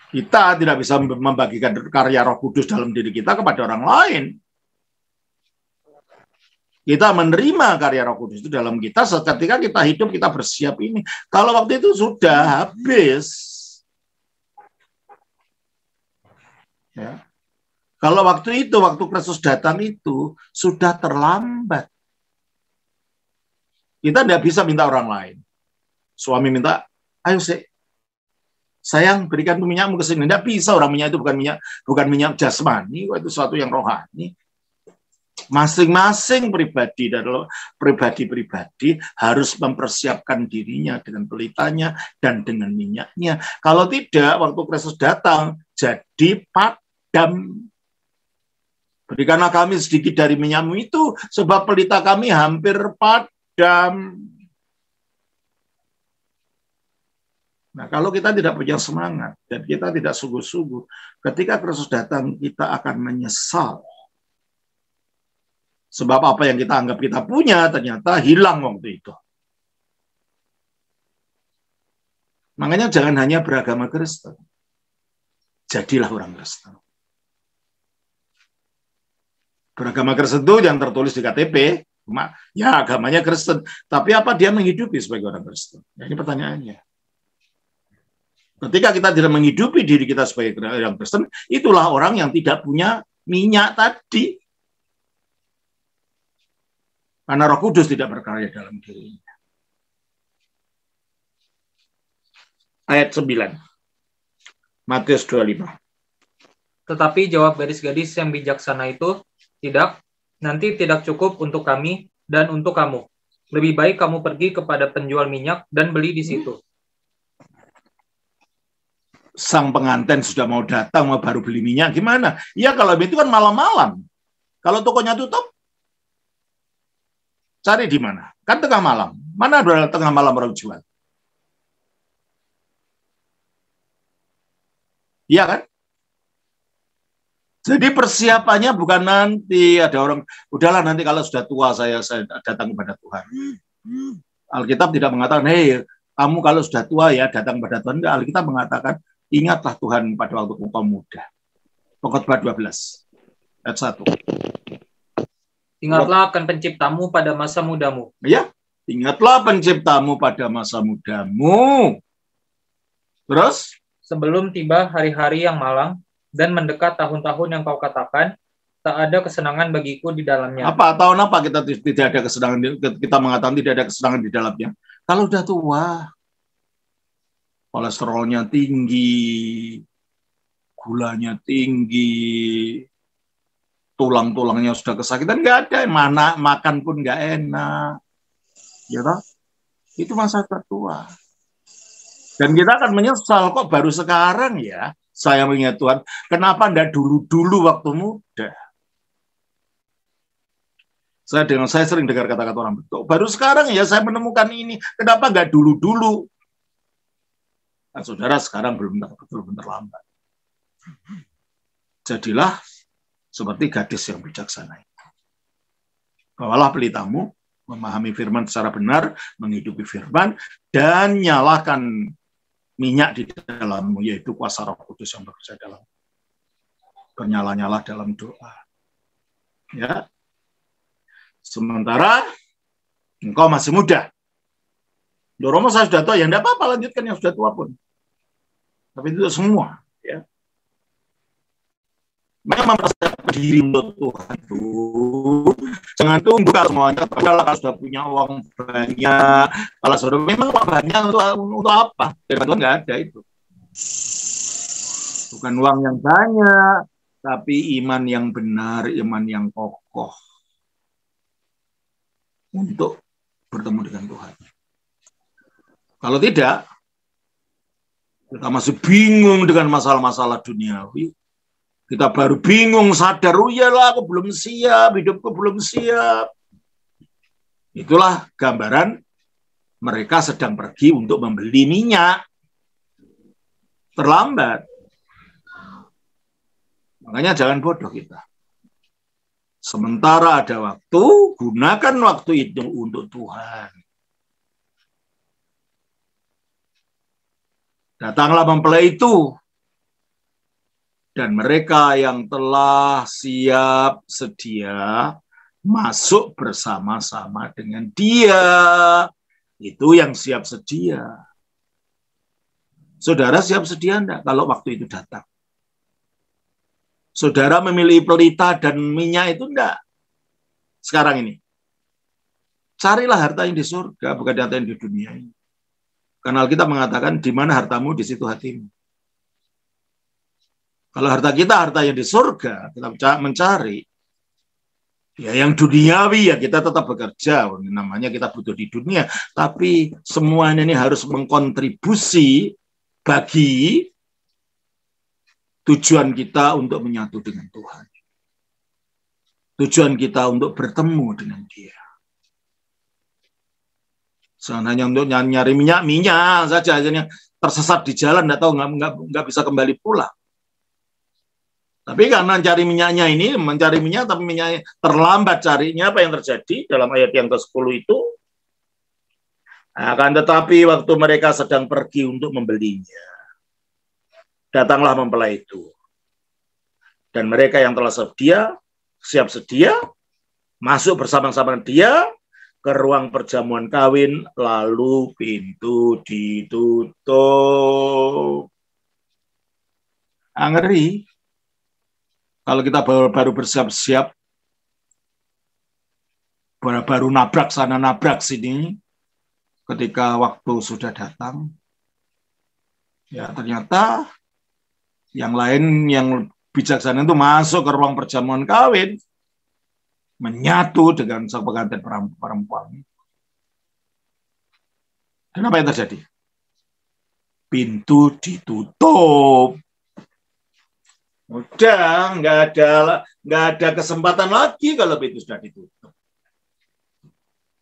Kita tidak bisa membagikan karya Roh Kudus dalam diri kita kepada orang lain. Kita menerima karya Roh Kudus itu dalam kita ketika kita hidup, kita bersiap ini. Kalau waktu itu sudah habis. Ya. Kalau waktu Kristus datang itu sudah terlambat. Kita tidak bisa minta orang lain. Suami minta, ayo sayang berikan minyakmu ke sini. Tidak bisa, orang minyak itu bukan minyak jasmani, itu sesuatu yang rohani. Masing-masing pribadi harus mempersiapkan dirinya dengan pelitanya dan dengan minyaknya. Kalau tidak, waktu Kristus datang jadi padam. Berikanlah kami sedikit dari minyakmu itu, sebab pelita kami hampir padam. Nah, kalau kita tidak punya semangat dan kita tidak sungguh-sungguh, ketika Kristus datang kita akan menyesal. Sebab apa yang kita anggap kita punya ternyata hilang waktu itu. Makanya jangan hanya beragama Kristen. Jadilah orang Kristen. Beragama Kristen itu yang tertulis di KTP, ya agamanya Kristen. Tapi apa dia menghidupi sebagai orang Kristen? Nah, ini pertanyaannya. Ketika kita tidak menghidupi diri kita sebagai orang Kristen, itulah orang yang tidak punya minyak tadi. Karena Roh Kudus tidak berkarya dalam dirinya. Ayat 9. Matius 25. Tetapi jawab gadis-gadis yang bijaksana itu, tidak, nanti tidak cukup untuk kami dan untuk kamu. Lebih baik kamu pergi kepada penjual minyak dan beli di situ. Sang pengantin sudah mau datang, mau baru beli minyak, gimana? Ya kalau itu kan malam-malam. Kalau tokonya tutup, cari di mana? Kan tengah malam. Mana ada tengah malam orang jual? Iya kan? Jadi persiapannya bukan nanti ada orang, udahlah nanti kalau sudah tua saya datang kepada Tuhan. Alkitab tidak mengatakan, hei kamu kalau sudah tua ya datang kepada Tuhan. Enggak, Alkitab mengatakan, ingatlah Tuhan pada waktu engkau muda. Pengkhotbah 12 ayat 1. Ingatlah akan penciptamu pada masa mudamu. Ya, ingatlah penciptamu pada masa mudamu. Terus? Sebelum tiba hari-hari yang malang dan mendekat tahun-tahun yang kau katakan, tak ada kesenangan bagiku di dalamnya. Apa? Tahun apa kita tidak ada kesenangan? Kita mengatakan tidak ada kesenangan di dalamnya. Kalau udah tua, kolesterolnya tinggi, gulanya tinggi, tulang-tulangnya sudah kesakitan, nggak ada. Mana makan pun nggak enak. Ya toh? Itu masa tua. Dan kita akan menyesal, kok baru sekarang ya saya mengingat Tuhan. Kenapa enggak dulu-dulu waktu muda? Saya sering dengar kata-kata orang, baru sekarang ya saya menemukan ini. Kenapa enggak dulu-dulu? Nah, saudara, sekarang belum terlambat. Jadilah seperti gadis yang bijaksana. Bawalah pelitamu, memahami firman secara benar, menghidupi firman, dan nyalakan minyak di dalammu, yaitu kuasa Roh Kudus yang bekerja dalam. Bernyala-nyala dalam doa. Ya. Sementara engkau masih muda. Romo saya sudah tua, ya enggak apa-apa, lanjutkan yang sudah tua pun. Tapi itu semua, ya. Memang mempersiapkan diri untuk Tuhan itu. Jangan tunggu kalau semuanya, kalau sudah punya uang banyak, kalau sudah memang uang banyak untuk apa? Tuhan nggak ada itu. Bukan uang yang banyak, tapi iman yang benar, iman yang kokoh untuk bertemu dengan Tuhan. Kalau tidak, kita masih bingung dengan masalah-masalah duniawi. Kita baru bingung, sadar, oh iyalah aku belum siap, hidupku belum siap. Itulah gambaran mereka sedang pergi untuk membeli minyak. terlambat. Makanya jangan bodoh kita. Sementara ada waktu, gunakan waktu itu untuk Tuhan. Datanglah mempelai itu. Dan mereka yang telah siap sedia masuk bersama-sama dengan dia. Itu yang siap sedia. Saudara siap sedia enggak kalau waktu itu datang? Saudara memilih pelita dan minyak itu enggak? Sekarang ini. Carilah harta yang di surga, bukan harta yang di dunia ini. Karena kita mengatakan, di mana hartamu, di situ hatimu. Kalau harta kita, harta yang di surga, kita mencari. Ya, yang duniawi, ya kita tetap bekerja. Namanya kita butuh di dunia. Tapi semuanya ini harus mengkontribusi bagi tujuan kita untuk menyatu dengan Tuhan. Tujuan kita untuk bertemu dengan Dia. Hanya untuk nyari minyak saja, tersesat di jalan, nggak bisa kembali pulang. Tapi karena mencari minyak, tapi minyak terlambat carinya, apa yang terjadi dalam ayat yang ke-10 itu? Akan tetapi waktu mereka sedang pergi untuk membelinya, datanglah mempelai itu. Dan mereka yang telah siap sedia, masuk bersama-sama dia ke ruang perjamuan kawin, lalu pintu ditutup. Ngeri. Kalau kita baru bersiap-siap, baru nabrak sana, nabrak sini, ketika waktu sudah datang, ya ternyata yang lain yang bijaksana itu masuk ke ruang perjamuan kawin, menyatu dengan sang pengantin perempuan. Dan apa yang terjadi? Pintu ditutup. Udah, nggak ada kesempatan lagi kalau pintu sudah ditutup.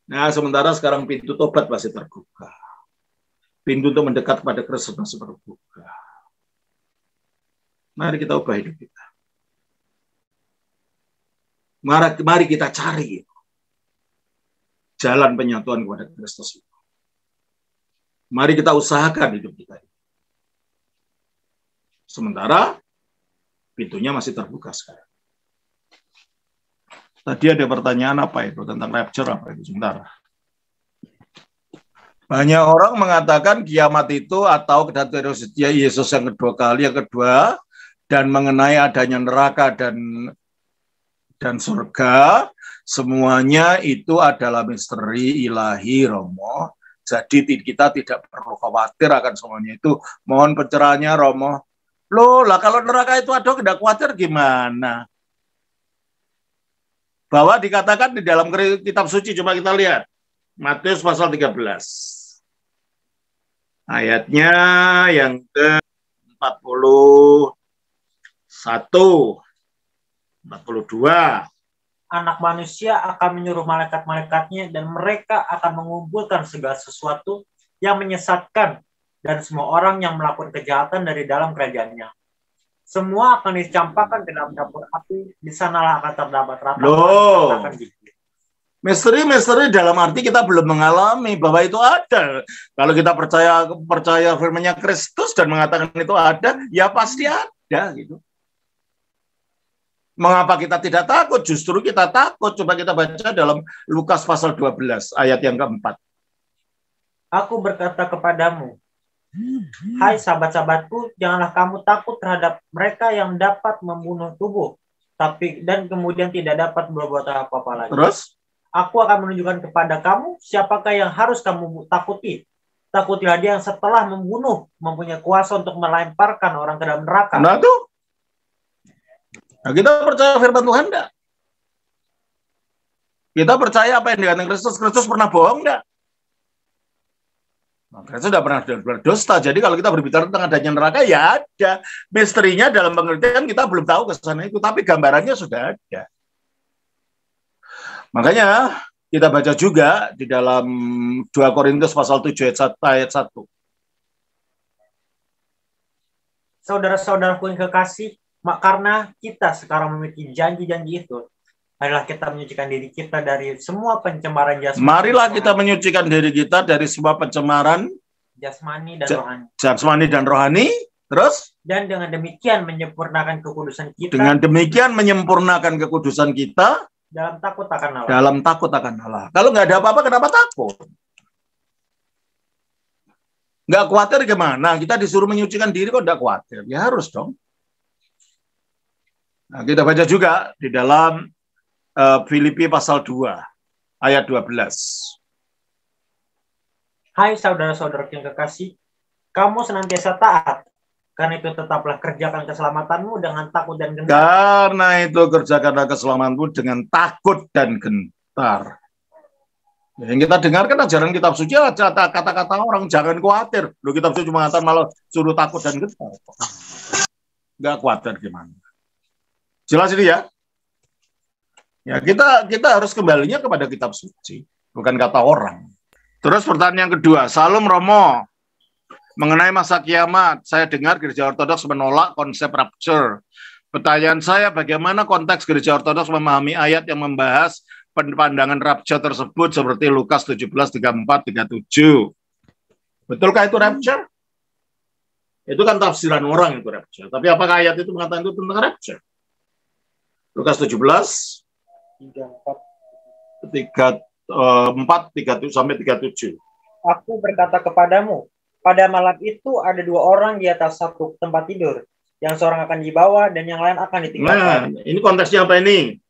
Nah, sementara sekarang pintu tobat masih terbuka. Pintu untuk mendekat kepada Kristus masih terbuka. Mari kita ubah hidup kita. Mari kita cari jalan penyatuan kepada Kristus. Mari kita usahakan hidup kita. Sementara pintunya masih terbuka sekarang. Tadi ada pertanyaan apa itu tentang rapture apa itu? Sebentar. Banyak orang mengatakan kiamat itu atau kedatangan Yesus yang kedua, dan mengenai adanya neraka dan surga, semuanya itu adalah misteri ilahi Romo. Jadi kita tidak perlu khawatir akan semuanya itu. Mohon pencerahannya Romo. Loh, lah kalau neraka itu ada, tidak khawatir gimana? Bahwa dikatakan di dalam kitab suci, coba kita lihat. Matius pasal 13. Ayatnya yang ke-41, 42. Anak manusia akan menyuruh malaikat-malaikatnya dan mereka akan mengumpulkan segala sesuatu yang menyesatkan dan semua orang yang melakukan kejahatan dari dalam kerajaannya. Semua akan dicampakkan ke dalam dapur api, di sanalah akan terdapat ratapan. Misteri dalam arti kita belum mengalami bahwa itu ada. Kalau kita percaya firman-Nya Kristus dan mengatakan itu ada, ya pasti ada gitu. Mengapa kita tidak takut? Justru kita takut. Coba kita baca dalam Lukas pasal 12 ayat yang keempat. Aku berkata kepadamu, hai sahabat-sahabatku, janganlah kamu takut terhadap mereka yang dapat membunuh tubuh, dan kemudian tidak dapat berbuat apa-apa lagi. Terus? Aku akan menunjukkan kepada kamu siapakah yang harus kamu takuti. Takutilah dia yang setelah membunuh mempunyai kuasa untuk melemparkan orang ke dalam neraka. Nah tuh. Nah, kita percaya firman Tuhan enggak? Kita percaya apa yang dikatakan Kristus? Kristus pernah bohong enggak? Kristus sudah pernah berdusta. Jadi kalau kita berbicara tentang adanya neraka, ya ada. Misterinya dalam pengertian kita belum tahu ke sana itu, tapi gambarannya sudah ada. Makanya kita baca juga di dalam 2 Korintus pasal 7 ayat 1. Saudara-saudaraku yang kekasih, karena kita sekarang memiliki janji-janji itu, marilah kita menyucikan diri kita dari semua pencemaran jasmani. Marilah kita menyucikan diri kita dari semua pencemaran jasmani dan rohani. Jasmani dan rohani. Terus? Dan dengan demikian menyempurnakan kekudusan kita. Dengan demikian menyempurnakan kekudusan kita. Dalam takut akan Allah. Dalam takut akan Allah. Kalau nggak ada apa-apa, kenapa takut? Nggak khawatir gimana? Kita disuruh menyucikan diri kok nggak khawatir? Ya harus dong. Nah, kita baca juga di dalam Filipi pasal 2, ayat 12. Hai saudara-saudara yang kekasih, kamu senantiasa taat. Karena itu tetaplah kerjakan keselamatanmu dengan takut dan gentar. Karena itu kerjakanlah keselamatanmu dengan takut dan gentar. Yang kita dengarkan ajaran kitab suci, kata-kata orang jangan khawatir. Loh, kitab suci mengatakan malah suruh takut dan gentar. Nggak khawatir gimana? Jelas ini ya? Ya kita harus kembalinya kepada kitab suci, bukan kata orang. Terus pertanyaan kedua, Salam Romo. Mengenai masa kiamat, saya dengar gereja ortodoks menolak konsep rapture. Pertanyaan saya, bagaimana konteks gereja ortodoks memahami ayat yang membahas pandangan rapture tersebut seperti Lukas 17:34-37? Betulkah itu rapture? Itu kan tafsiran orang itu rapture. Tapi apakah ayat itu mengatakan itu tentang rapture? Lukas 17:34-37. Aku berkata kepadamu, pada malam itu ada dua orang di atas satu tempat tidur. Yang seorang akan dibawa dan yang lain akan ditinggalkan. Nah, ini konteksnya apa ini?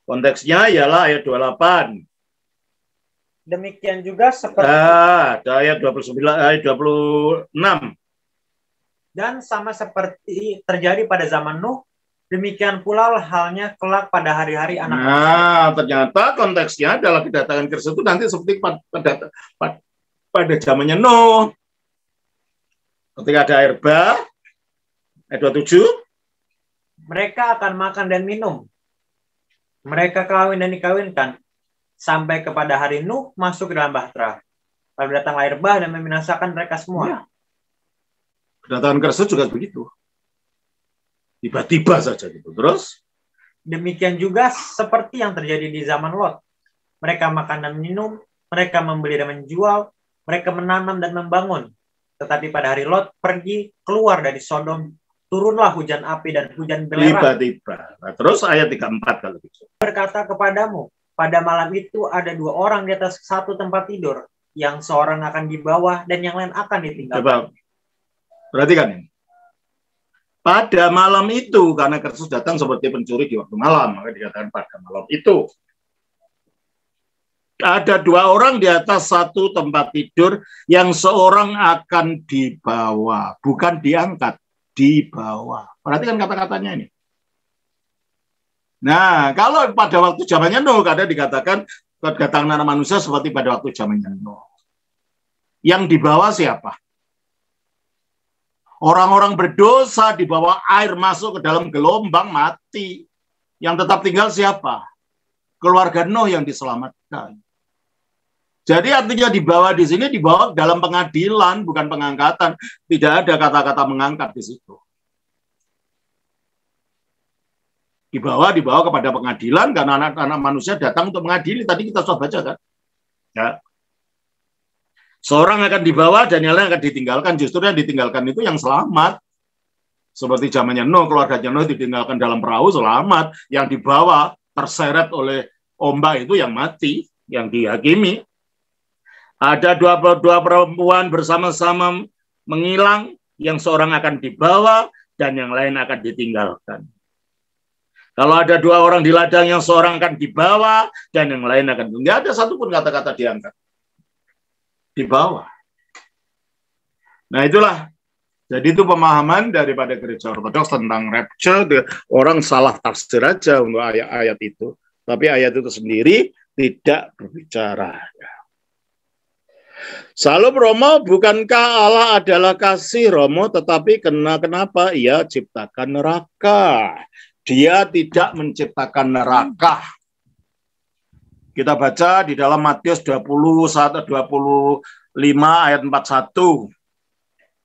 Konteksnya ialah ayat 28. Demikian juga seperti ada ayat 29, ayat 26. Dan sama seperti terjadi pada zaman Nuh, demikian pula halnya kelak pada hari-hari anak manusia. Nah, ternyata konteksnya adalah kedatangan Kristus itu nanti seperti pada zamannya Nuh. Ketika ada air bah, ayat 27. Mereka akan makan dan minum. Mereka kawin dan dikawinkan. Sampai kepada hari Nuh masuk ke dalam bahtera. Lalu datang air bah dan membinasakan mereka semua. Ya. Kedatangan Kristus juga begitu. Tiba-tiba saja gitu. Terus? Demikian juga seperti yang terjadi di zaman Lot. Mereka makan dan minum. Mereka membeli dan menjual. Mereka menanam dan membangun. Tetapi pada hari Lot pergi keluar dari Sodom, turunlah hujan api dan hujan belerang. Tiba-tiba. Nah, terus ayat 34 kalau gitu. Berkata kepadamu, pada malam itu ada dua orang di atas satu tempat tidur, yang seorang akan dibawa dan yang lain akan ditinggalkan. Coba perhatikan ini. Pada malam itu, karena Kristus datang seperti pencuri di waktu malam, maka dikatakan pada malam itu. Ada dua orang di atas satu tempat tidur yang seorang akan dibawa, bukan diangkat, dibawa. Perhatikan kata-katanya ini. Nah, kalau pada waktu zamannya Nuh, kadang dikatakan kedatangan anak manusia seperti pada waktu zamannya Nuh. Yang dibawa siapa? Orang-orang berdosa dibawa air masuk ke dalam gelombang mati. Yang tetap tinggal siapa? Keluarga Nuh yang diselamatkan. Jadi artinya dibawa di sini dibawa dalam pengadilan, bukan pengangkatan. Tidak ada kata-kata mengangkat di situ. Dibawa kepada pengadilan karena anak-anak manusia datang untuk mengadili. Tadi kita sudah baca kan? Ya. Seorang akan dibawa dan yang lain akan ditinggalkan. Justru yang ditinggalkan itu yang selamat. Seperti zamannya Nuh, keluarganya Nuh ditinggalkan dalam perahu, selamat. Yang dibawa terseret oleh ombak itu yang mati, yang dihakimi. Ada dua perempuan bersama-sama menghilang, yang seorang akan dibawa dan yang lain akan ditinggalkan. Kalau ada dua orang di ladang, yang seorang akan dibawa dan yang lain akan ditinggalkan. Tidak ada satupun kata-kata diangkat. Dibawa. Nah itulah. Jadi itu pemahaman daripada gereja ortodoks tentang rapture. Orang salah tafsir aja untuk ayat-ayat itu. Tapi ayat itu sendiri tidak berbicara. Salam Romo, bukankah Allah adalah kasih Romo, tetapi kenapa Ia ciptakan neraka? Dia tidak menciptakan neraka. Kita baca di dalam Matius 21-25 ayat 41.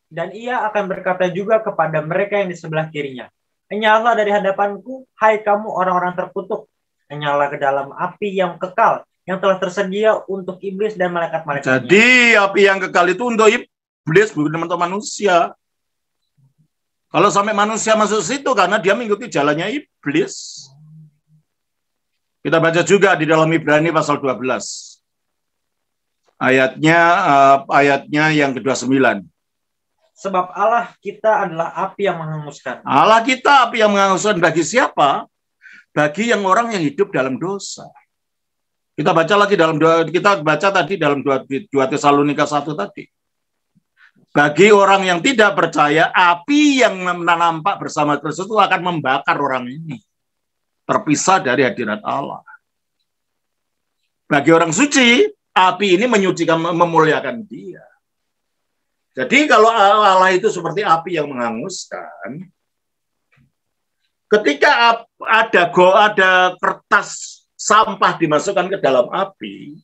Dan ia akan berkata juga kepada mereka yang di sebelah kirinya, "Enyahlah dari hadapanku, hai kamu orang-orang terkutuk. Enyahlah ke dalam api yang kekal, yang telah tersedia untuk iblis dan malaikat-malaikatnya." Jadi api yang kekal itu untuk iblis, bukan untuk manusia. Kalau sampai manusia masuk situ karena dia mengikuti jalannya iblis. Kita baca juga di dalam Ibrani pasal 12. Ayatnya yang ke-29. Sebab Allah kita adalah api yang menghanguskan. Allah kita api yang menghanguskan bagi siapa? Bagi yang orang yang hidup dalam dosa. Kita baca tadi dalam 2 Tesalonika 1 tadi. Bagi orang yang tidak percaya, api yang nampak bersama Kristus itu akan membakar orang ini. Terpisah dari hadirat Allah. Bagi orang suci, api ini menyucikan, memuliakan dia. Jadi kalau Allah itu seperti api yang menghanguskan, ketika ada kertas sampah dimasukkan ke dalam api,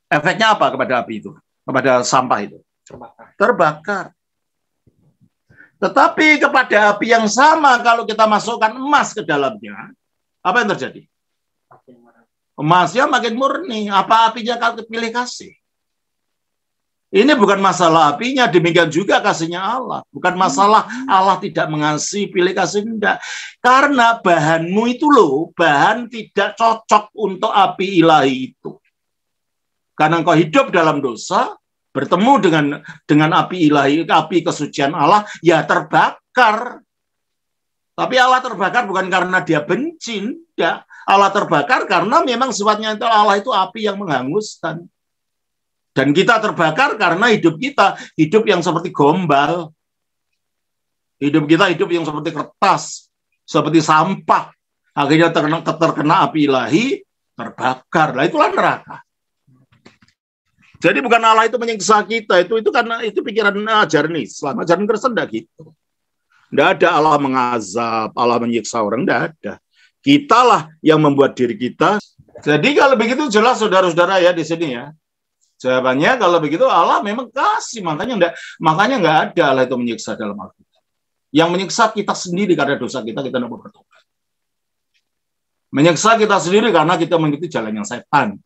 efeknya apa kepada api itu? Kepada sampah itu? Terbakar. Tetapi kepada api yang sama, kalau kita masukkan emas ke dalamnya, apa yang terjadi? Emasnya makin murni. Apa apinya kalau pilih kasih? Ini bukan masalah apinya, demikian juga kasihnya Allah. Bukan masalah Allah tidak mengasihi, pilih kasih, enggak. Karena bahanmu itu loh, bahan tidak cocok untuk api ilahi itu. Karena engkau hidup dalam dosa, bertemu dengan api ilahi, api kesucian Allah, ya terbakar. Tapi Allah terbakar bukan karena dia benci, enggak. Allah terbakar karena memang sifatnya itu Allah itu api yang menghanguskan. Dan kita terbakar karena hidup kita, hidup yang seperti gombal. Hidup kita hidup yang seperti kertas, seperti sampah. Akhirnya terkena api ilahi, terbakar. Nah, itulah neraka. Jadi bukan Allah itu menyiksa kita, itu karena itu pikiran ajaran Islam, ajaran Kristen enggak gitu. Enggak ada Allah mengazab, Allah menyiksa orang, enggak ada. Kitalah yang membuat diri kita. Jadi kalau begitu jelas saudara-saudara ya di sini ya. Jawabannya kalau begitu Allah memang kasih, makanya enggak ada Allah itu menyiksa dalam Alkitab. Yang menyiksa kita sendiri karena dosa kita tidak mau bertobat. Menyiksa kita sendiri karena kita mengikuti jalan yang setan.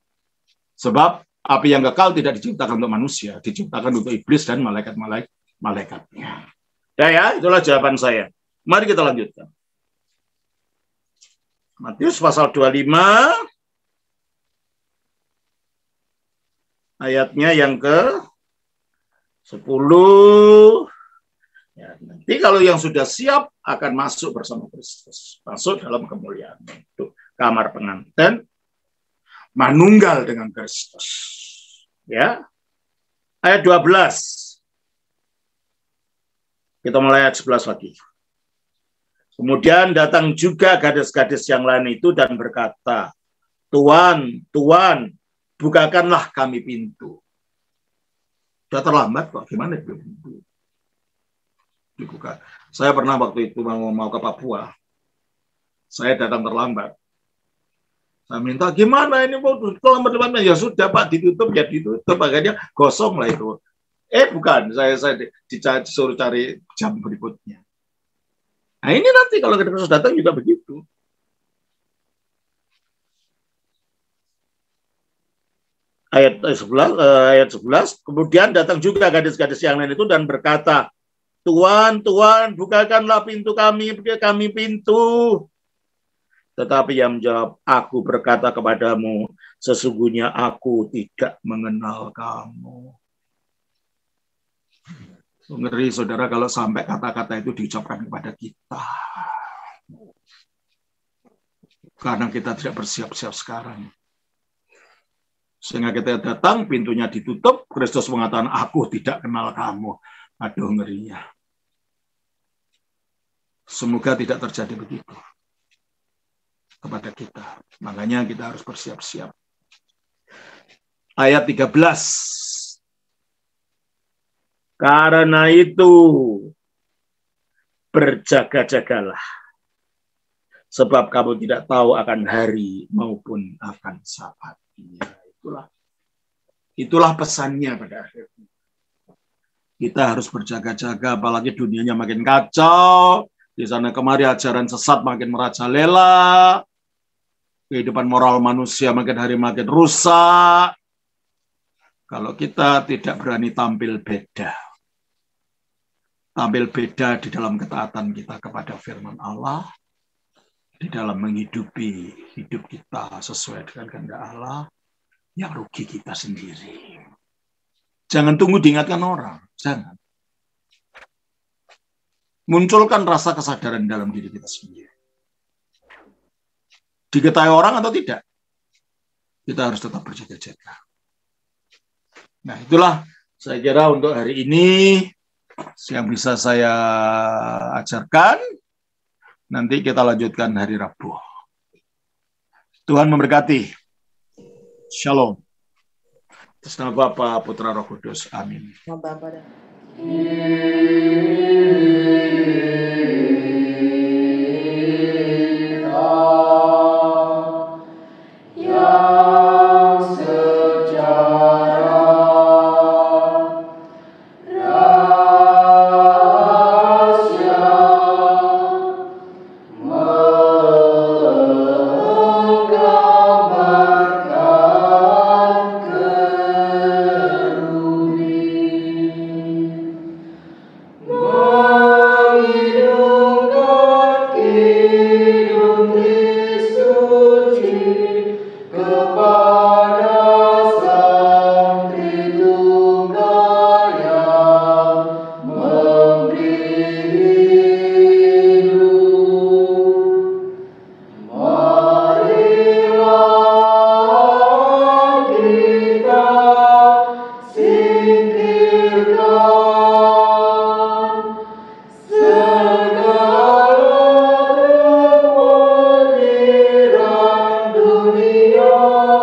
Sebab api yang kekal tidak diciptakan untuk manusia, diciptakan untuk iblis dan malaikat-malaikatnya. Ya, itulah jawaban saya. Mari kita lanjutkan. Matius pasal 25 ayatnya yang ke-10. Ya, nanti kalau yang sudah siap akan masuk bersama Kristus, masuk dalam kemuliaan. Itu kamar pengantin, manunggal dengan Kristus. Ya. Ayat 12. Kita mulai ayat 11 lagi. Kemudian datang juga gadis-gadis yang lain itu dan berkata, "Tuan, Tuan, bukakanlah kami pintu." Sudah terlambat kok, gimana itu pintu? Dibuka. Saya pernah waktu itu mau ke Papua. Saya datang terlambat. Saya minta, gimana ini mau terlambat? Ya sudah Pak, ditutup ya ditutup. Akhirnya gosong lah itu. Bukan, saya disuruh cari jam berikutnya. Nah ini nanti kalau Kristus datang juga begitu. Ayat 11, kemudian datang juga gadis-gadis yang lain itu dan berkata, "Tuan, Tuan, bukakanlah pintu kami pintu." Tetapi ia menjawab, "Aku berkata kepadamu, sesungguhnya aku tidak mengenal kamu." Ngeri saudara kalau sampai kata-kata itu diucapkan kepada kita. Karena kita tidak bersiap-siap sekarang. Sehingga kita datang, pintunya ditutup, Kristus mengatakan, "Aku tidak kenal kamu." Aduh, ngerinya. Semoga tidak terjadi begitu kepada kita. Makanya kita harus bersiap-siap. Ayat 13. Karena itu, berjaga-jagalah. Sebab kamu tidak tahu akan hari maupun akan saat. Itulah pesannya pada akhirnya. Kita harus berjaga-jaga, apalagi dunianya makin kacau. Di sana kemari ajaran sesat makin merajalela. Kehidupan moral manusia makin hari makin rusak. Kalau kita tidak berani tampil beda di dalam ketaatan kita kepada firman Allah, di dalam menghidupi hidup kita sesuai dengan kehendak Allah, yang rugi kita sendiri. Jangan tunggu diingatkan orang, jangan. Munculkan rasa kesadaran dalam diri kita sendiri. Diketahui orang atau tidak, kita harus tetap berjaga-jaga. Nah, itulah saya kira untuk hari ini yang bisa saya ajarkan. Nanti kita lanjutkan hari Rabu. Tuhan memberkati. Shalom. Atas nama Bapa, Putra, Roh Kudus. Amin. Dunia